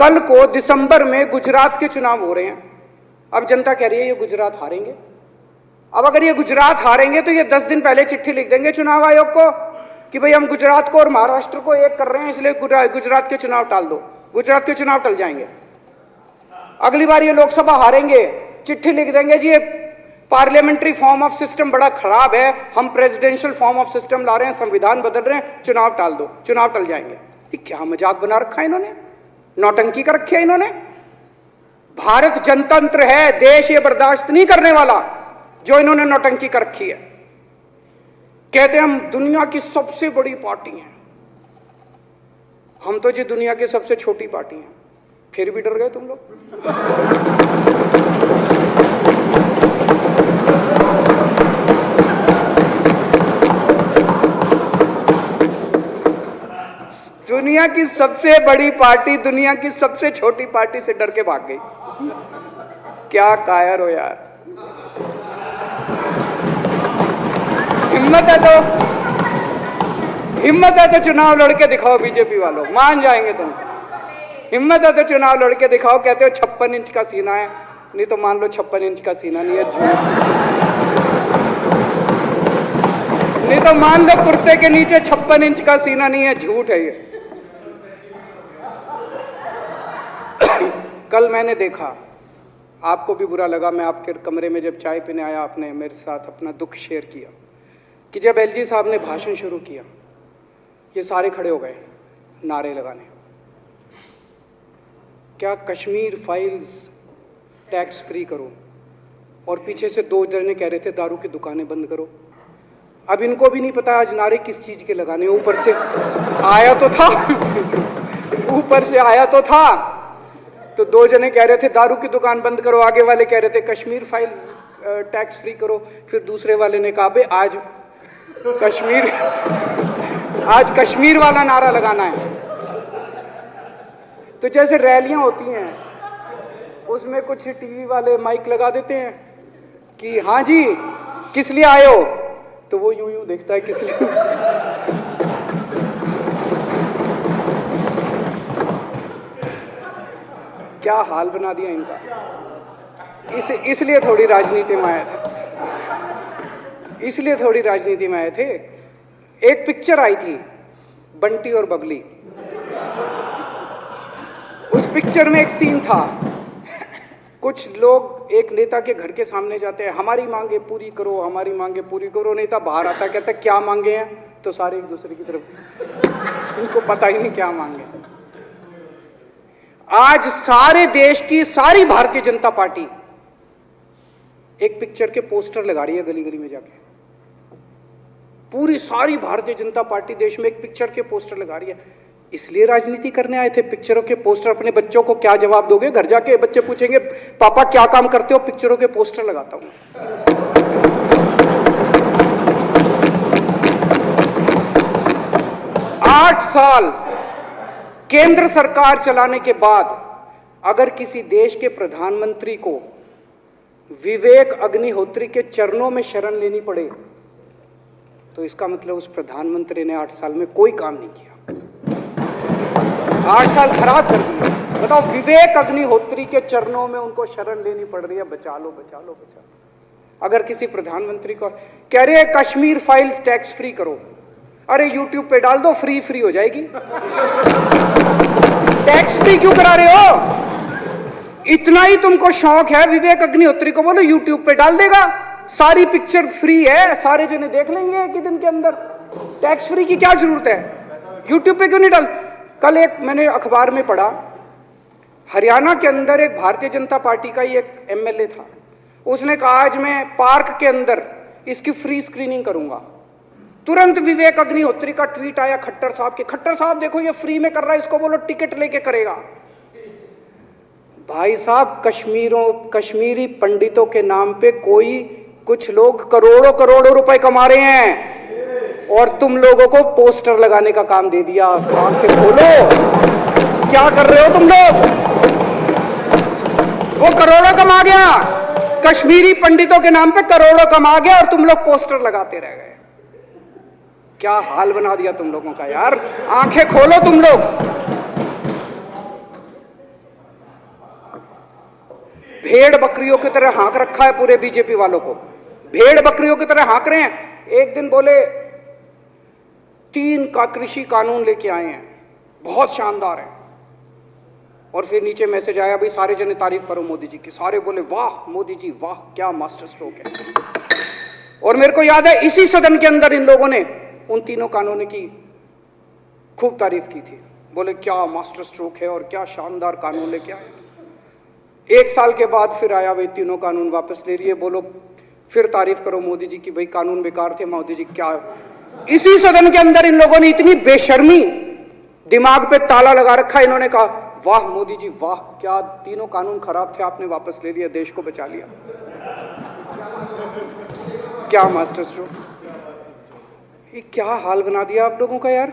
कल को दिसंबर में गुजरात के चुनाव हो रहे हैं। अब जनता कह रही है ये गुजरात हारेंगे। अब अगर ये गुजरात हारेंगे तो ये 10 दिन पहले चिट्ठी लिख देंगे चुनाव आयोग को कि भाई हम गुजरात को और महाराष्ट्र को एक कर रहे हैं, इसलिए गुजरात के चुनाव टाल दो। गुजरात के चुनाव टल जाएंगे। अगली बार ये लोकसभा हारेंगे, चिट्ठी लिख देंगे जी ये पार्लियामेंट्री फॉर्म ऑफ सिस्टम बड़ा खराब है, हम प्रेसिडेंशियल फॉर्म ऑफ सिस्टम ला रहे हैं, संविधान बदल रहे हैं, चुनाव टाल दो। चुनाव टल जाएंगे। ये क्या मजाक बना रखा है इन्होंने, नौटंकी कर रखी है इन्होंने। भारत जनतंत्र है, देश ये बर्दाश्त नहीं करने वाला जो इन्होंने नौटंकी कर रखी है। कहते हैं हम दुनिया की सबसे बड़ी पार्टी हैं, हम तो जी दुनिया की सबसे छोटी पार्टी हैं। फिर भी डर गए तुम लोग। दुनिया की सबसे बड़ी पार्टी दुनिया की सबसे छोटी पार्टी से डर के भाग गई। क्या कायर हो यार। हिम्मत है तो चुनाव लड़के दिखाओ बीजेपी वालों, मान जाएंगे तुम। हिम्मत है तो चुनाव लड़के दिखाओ। कहते हो 56 इंच का सीना है, नहीं तो मान लो 56 इंच का सीना नहीं है, झूठ। नहीं तो मान लो कुर्ते के नीचे 56 इंच का सीना नहीं है, झूठ है ये। कल मैंने देखा, आपको भी बुरा लगा, मैं आपके कमरे में जब चाय पीने आया आपने मेरे साथ अपना दुख शेयर किया कि जब एलजी साहब ने भाषण शुरू किया ये सारे खड़े हो गए नारे लगाने। क्या कश्मीर फाइल्स टैक्स फ्री करो, और पीछे से 2 जने कह रहे थे दारू की दुकानें बंद करो। अब इनको भी नहीं पता आज नारे किस चीज के लगाने। ऊपर से आया तो था ऊपर से आया तो था, तो 2 जने कह रहे थे दारू की दुकान बंद करो, आगे वाले कह रहे थे कश्मीर फाइल्स टैक्स फ्री करो, फिर दूसरे वाले ने कहा बे आज कश्मीर वाला नारा लगाना है। तो जैसे रैलियां होती हैं उसमें कुछ टीवी वाले माइक लगा देते हैं कि हाँ जी किस लिए आए हो, तो वो यूं यूं देखता है किस लिए। क्या हाल बना दिया इनका। इसलिए थोड़ी राजनीति में आए थे, इसलिए थोड़ी राजनीति में आए थे। एक पिक्चर आई थी बंटी और बबली, उस पिक्चर में एक सीन था, कुछ लोग एक नेता के घर के सामने जाते हैं, हमारी मांगे पूरी करो, हमारी मांगे पूरी करो। नेता बाहर आता है, कहता है क्या मांगे हैं, तो सारे एक दूसरे की तरफ, इनको पता ही नहीं क्या मांगे। आज सारे देश की सारी भारतीय जनता पार्टी एक पिक्चर के पोस्टर लगा रही है गली गली में जाके। पूरी सारी भारतीय जनता पार्टी देश में एक पिक्चर के पोस्टर लगा रही है। इसलिए राजनीति करने आए थे। पिक्चरों के पोस्टर, अपने बच्चों को क्या जवाब दोगे? घर जाके बच्चे पूछेंगे पापा क्या काम करते हो? पिक्चरों के पोस्टर लगाता हूं। 8 साल केंद्र सरकार चलाने के बाद अगर किसी देश के प्रधानमंत्री को विवेक अग्निहोत्री के चरणों में शरण लेनी पड़े तो इसका मतलब उस प्रधानमंत्री ने 8 साल में कोई काम नहीं किया। 8 साल खराब कर दिए। बताओ, विवेक अग्निहोत्री के चरणों में उनको शरण लेनी पड़ रही है, बचा लो बचा लो बचा लो। अगर किसी प्रधानमंत्री को कह रहे हैं कश्मीर फाइल्स टैक्स फ्री करो, अरे यूट्यूब पे डाल दो, फ्री फ्री हो जाएगी। टैक्स फ्री क्यों करा रहे हो? इतना ही तुमको शौक है, विवेक अग्निहोत्री को बोलो यूट्यूब पे डाल देगा, सारी पिक्चर फ्री है, सारे जने देख लेंगे एक ही दिन के अंदर। टैक्स फ्री की क्या जरूरत है? यूट्यूब पे क्यों नहीं डाल? कल एक मैंने अखबार में पढ़ा, हरियाणा के अंदर एक भारतीय जनता पार्टी का ही एक एमएलए था, उसने कहा आज मैं पार्क के अंदर इसकी फ्री स्क्रीनिंग करूंगा। तुरंत विवेक अग्निहोत्री का ट्वीट आया खट्टर साहब के, खट्टर साहब देखो ये फ्री में कर रहा है, इसको बोलो टिकट लेके करेगा। भाई साहब, कश्मीरी पंडितों के नाम पे कुछ लोग करोड़ों करोड़ों रुपए कमा रहे हैं और तुम लोगों को पोस्टर लगाने का काम दे दिया। आंखें खोलो, क्या कर रहे हो तुम लोग? वो करोड़ों कमा गया, कश्मीरी पंडितों के नाम पे करोड़ों कमा गया और तुम लोग पोस्टर लगाते रह गए। क्या हाल बना दिया तुम लोगों का यार। आंखें खोलो तुम लोग। भेड़ बकरियों की तरह हाँक रखा है पूरे बीजेपी वालों को, भेड़ बकरियों की तरह हाँक रहे हैं। एक दिन बोले 3 का कृषि कानून लेके आए हैं, बहुत शानदार है, और फिर नीचे मैसेज आया भाई सारे जने तारीफ करो मोदी जी की। सारे बोले वाह मोदी जी वाह, क्या मास्टर स्ट्रोक है। और मेरे को याद है इसी सदन के अंदर इन लोगों ने उन 3 कानूनों की खूब तारीफ की थी, बोले क्या मास्टर स्ट्रोक है और क्या शानदार कानून लेके आए। 1 साल के बाद फिर आया भाई 3 कानून वापस ले लिए, बोलो फिर तारीफ करो मोदी जी की, भाई कानून बेकार थे मोदी जी क्या। इसी सदन के अंदर इन लोगों ने इतनी बेशर्मी, दिमाग पे ताला लगा रखा, इन्होंने कहा वाह मोदी जी वाह, क्या 3 कानून खराब थे आपने वापस ले लिया, देश को बचा लिया। क्या मास्टर स्ट्रोक, ये क्या हाल बना दिया आप लोगों का यार।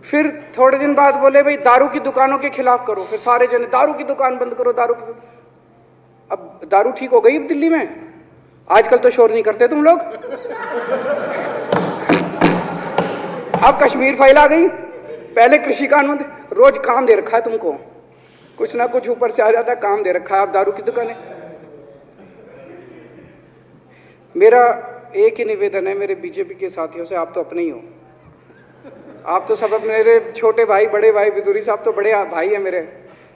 फिर थोड़े दिन बाद बोले भाई दारू की दुकानों के खिलाफ करो, फिर सारे जने दारू की दुकान बंद करो, दारू की। अब दारू ठीक हो गई दिल्ली में, आजकल तो शोर नहीं करते तुम लोग। अब कश्मीर फाइल आ गई, पहले कृषि कानून, रोज काम दे रखा है तुमको, कुछ ना कुछ ऊपर से आ जाता है, काम दे रखा है। अब दारू की दुकान है। मेरा एक ही निवेदन है मेरे बीजेपी के साथियों से, आप तो अपने ही हो, आप तो सब अपने, मेरे छोटे भाई बड़े भाई विदुरी साहब तो बड़े भाई है मेरे,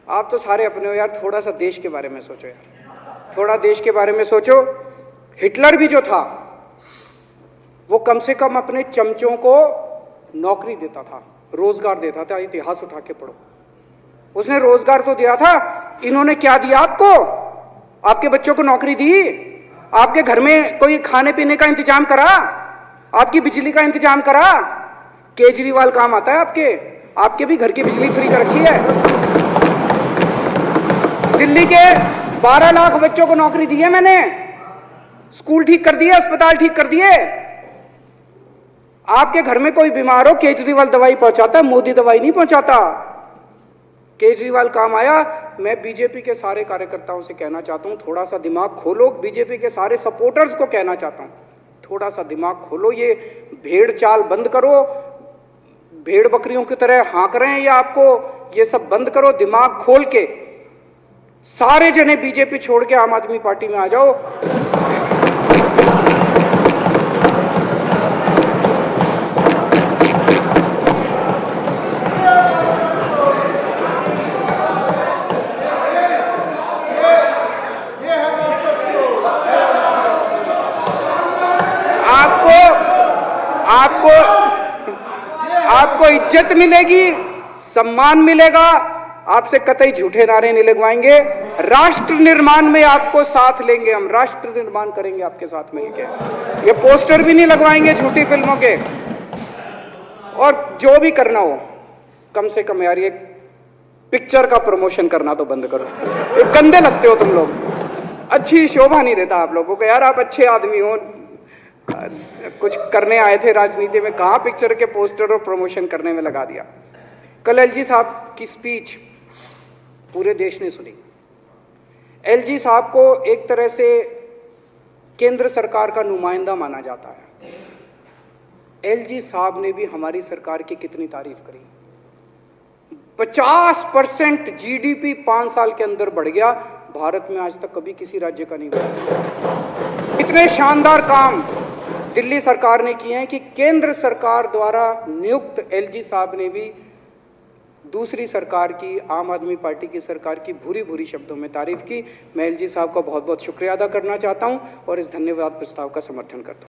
आप तो सारे अपने हो यार। थोड़ा सा देश के बारे में सोचो यार, थोड़ा देश के बारे में सोचो। हिटलर भी जो था वो कम से कम अपने चमचों को नौकरी देता था, रोजगार देता था। इतिहास उठा के पढ़ो, उसने रोजगार तो दिया था। इन्होंने क्या दिया आपको? आपके बच्चों को नौकरी दी, आपके घर में कोई खाने पीने का इंतजाम करा, आपकी बिजली का इंतजाम करा। केजरीवाल काम आता है आपके भी घर की बिजली फ्री कर रखी है। दिल्ली के 12 लाख बच्चों को नौकरी दी है मैंने, स्कूल ठीक कर दिए, अस्पताल ठीक कर दिए। आपके घर में कोई बीमार हो, केजरीवाल दवाई पहुंचाता है, मोदी दवाई नहीं पहुंचाता। केजरीवाल काम आया। मैं बीजेपी के सारे कार्यकर्ताओं से कहना चाहता हूं, थोड़ा सा दिमाग खोलो। बीजेपी के सारे सपोर्टर्स को कहना चाहता हूं, थोड़ा सा दिमाग खोलो। ये भेड़ चाल बंद करो, भेड़ बकरियों की तरह हाँक रहे हैं ये आपको, ये सब बंद करो। दिमाग खोल के सारे जने बीजेपी छोड़ के आम आदमी पार्टी में आ जाओ। आपको इज्जत मिलेगी, सम्मान मिलेगा, आपसे कतई झूठे नारे नहीं लगवाएंगे। राष्ट्र निर्माण में आपको साथ लेंगे हम, राष्ट्र निर्माण करेंगे आपके साथ मिलकर। ये पोस्टर भी नहीं लगवाएंगे झूठी फिल्मों के। और जो भी करना हो, कम से कम यार ये पिक्चर का प्रमोशन करना तो बंद करो। ये गंदे लगते हो तुम लोग, अच्छी शोभा नहीं देता आप लोगों को यार। आप अच्छे आदमी हो, कुछ करने आए थे राजनीति में, कहां पिक्चर के पोस्टर और प्रमोशन करने में लगा दिया। कल एलजी साहब की स्पीच पूरे देश ने सुनी। एलजी साहब को एक तरह से केंद्र सरकार का नुमाइंदा माना जाता है। एलजी साहब ने भी हमारी सरकार की कितनी तारीफ करी। 50% जीडीपी 5 साल के अंदर बढ़ गया, भारत में आज तक कभी किसी राज्य का नहीं बढ़ा। इतने शानदार काम दिल्ली सरकार ने किए हैं कि केंद्र सरकार द्वारा नियुक्त एलजी साहब ने भी दूसरी सरकार की, आम आदमी पार्टी की सरकार की भूरी भूरी शब्दों में तारीफ की। मैं एलजी साहब का बहुत बहुत शुक्रिया अदा करना चाहता हूं और इस धन्यवाद प्रस्ताव का समर्थन करता हूं।